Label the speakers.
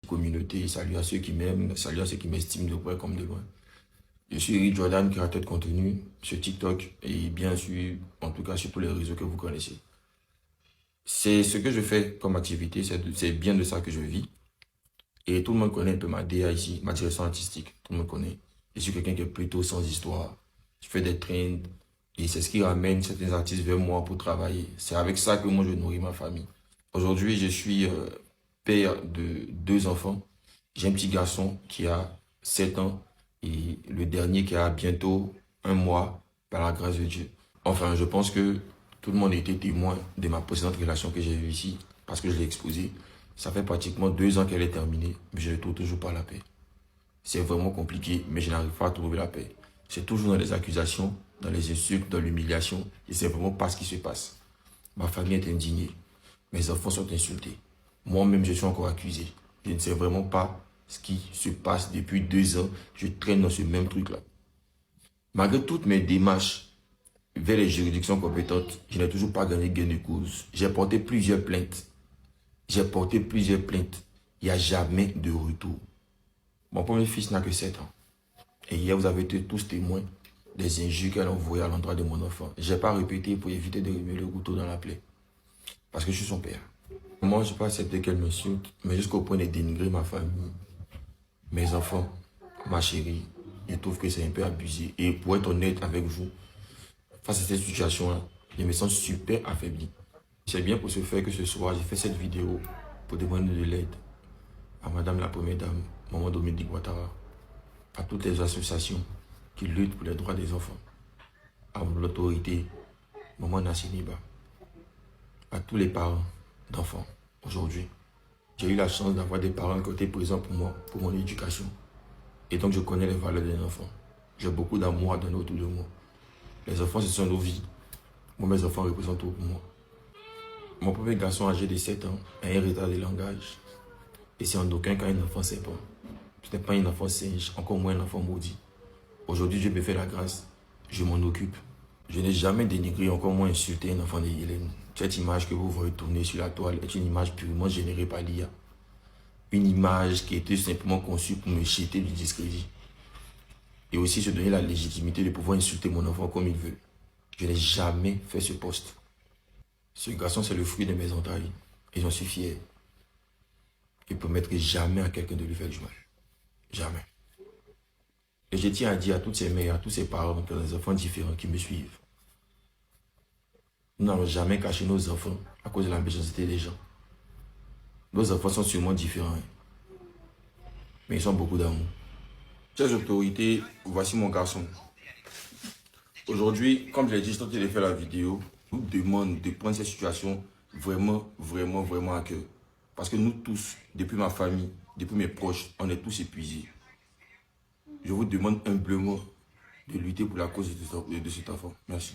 Speaker 1: communauté, salut à ceux qui m'aiment, salut à ceux qui m'estiment de près comme de loin. Je suis Eric Jordan, créateur de contenu sur TikTok et bien sûr, en tout cas sur tous les réseaux que vous connaissez. C'est ce que je fais comme activité, c'est bien de ça que je vis. Et tout le monde connaît un peu ma DA ici, ma direction artistique, tout le monde connaît. Je suis quelqu'un qui est plutôt sans histoire. Je fais des trends et c'est ce qui ramène certains artistes vers moi pour travailler. C'est avec ça que moi je nourris ma famille. Aujourd'hui, je suis père de 2 enfants. J'ai un petit garçon qui a 7 ans et le dernier qui a bientôt 1 mois par la grâce de Dieu. Enfin, je pense que tout le monde a été témoin de ma précédente relation que j'ai eue ici parce que je l'ai exposée. Ça fait pratiquement 2 ans qu'elle est terminée, mais je ne trouve toujours pas la paix. C'est vraiment compliqué, mais je n'arrive pas à trouver la paix. C'est toujours dans les accusations, dans les insultes, dans l'humiliation, et c'est vraiment pas ce qui se passe. Ma famille est indignée, mes enfants sont insultés. Moi-même, je suis encore accusé. Je ne sais vraiment pas ce qui se passe depuis 2 ans. Je traîne dans ce même truc-là. Malgré toutes mes démarches vers les juridictions compétentes, je n'ai toujours pas gagné gain de cause. J'ai porté plusieurs plaintes. Il n'y a jamais de retour. Mon premier fils n'a que 7 ans. Et hier, vous avez été tous témoins des injures qu'elle a envoyées à l'endroit de mon enfant. Je n'ai pas répété pour éviter de remuer le couteau dans la plaie. Parce que je suis son père. Moi, je n'ai pas accepté qu'elle m'insulte, mais jusqu'au point de dénigrer ma famille, mes enfants, ma chérie. Je trouve que c'est un peu abusé. Et pour être honnête avec vous, face à cette situation-là, je me sens super affaibli. C'est bien pour ce faire que ce soir, j'ai fait cette vidéo pour demander de l'aide à Madame la Première Dame, Maman Dominique Ouattara, à toutes les associations qui luttent pour les droits des enfants, à l'autorité, Maman Nassiniba, à tous les parents d'enfants aujourd'hui. J'ai eu la chance d'avoir des parents qui étaient présents pour moi, pour mon éducation. Et donc je connais les valeurs des enfants. J'ai beaucoup d'amour à donner autour de moi. Les enfants, ce sont nos vies. Moi, mes enfants représentent tout pour moi. Mon premier garçon âgé de 7 ans a un retard de langage. Et c'est en aucun cas un enfant sympa. Ce n'est pas un enfant singe, encore moins un enfant maudit. Aujourd'hui, Dieu me fait la grâce. Je m'en occupe. Je n'ai jamais dénigré, encore moins insulté un enfant de Hélène. Cette image que vous voyez tourner sur la toile est une image purement générée par l'IA. Une image qui était simplement conçue pour me jeter du discrédit. Et aussi se donner la légitimité de pouvoir insulter mon enfant comme il veut. Je n'ai jamais fait ce poste. Ce garçon, c'est le fruit de mes entrailles. Et j'en suis fier. Je ne permettrai jamais à quelqu'un de lui faire du mal. Jamais. Et je tiens à dire à toutes ces mères, à tous ces parents qui ont des enfants différents qui me suivent. Nous n'allons jamais cacher nos enfants à cause de la méchanceté des gens. Nos enfants sont sûrement différents. Mais ils ont beaucoup d'amour. Chers autorités, voici mon garçon. Aujourd'hui, comme je l'ai dit, je tentais de faire la vidéo. Je vous demande de prendre cette situation vraiment, vraiment, vraiment à cœur. Parce que nous tous, depuis ma famille, depuis mes proches, on est tous épuisés. Je vous demande humblement de lutter pour la cause de cet enfant. Merci.